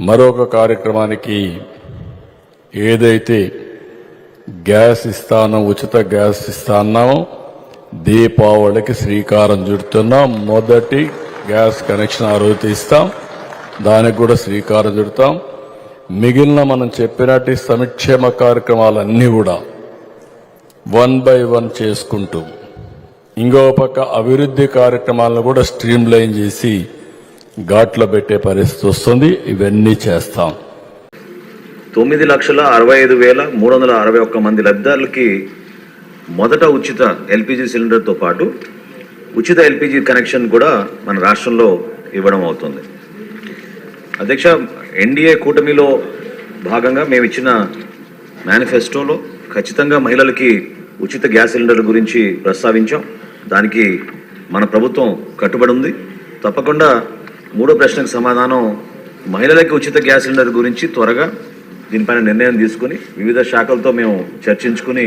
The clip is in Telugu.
మరొక కార్యక్రమానికి ఏదైతే గ్యాస్ ఇస్తానో, ఉచిత గ్యాస్ ఇస్తాన్నామో దీపావళికి శ్రీకారం చుడుతున్నాం. మొదటి గ్యాస్ కనెక్షన్ ఆ రోజు ఇస్తాం, దానికి కూడా శ్రీకారం చుడతాం. మిగిలిన మనం చెప్పినట్టు సంక్షేమ కార్యక్రమాలన్నీ కూడా 1 by 1 చేసుకుంటూ ఇంకో పక్క అభివృద్ధి కార్యక్రమాలను కూడా స్ట్రీమ్ లైన్ చేసి ఘాట్లో పెట్టే పరిస్థితి వస్తుంది. ఇవన్నీ చేస్తాం. 9,65,361 మంది లబ్ధిదారులకి మొదట ఉచిత ఎల్పిజి సిలిండర్తో పాటు ఉచిత ఎల్పిజి కనెక్షన్ కూడా మన రాష్ట్రంలో ఇవ్వడం అవుతుంది. అధ్యక్ష, ఎన్డీఏ కూటమిలో భాగంగా మేము ఇచ్చిన మేనిఫెస్టోలో ఖచ్చితంగా మహిళలకి ఉచిత గ్యాస్ సిలిండర్ల గురించి ప్రస్తావించాం. దానికి మన ప్రభుత్వం కట్టుబడి ఉంది. తప్పకుండా మూడో ప్రశ్నకు సమాధానం, మహిళలకి ఉచిత గ్యాస్ సిలిండర్ గురించి త్వరగా దీనిపైన నిర్ణయం తీసుకుని వివిధ శాఖలతో మేము చర్చించుకుని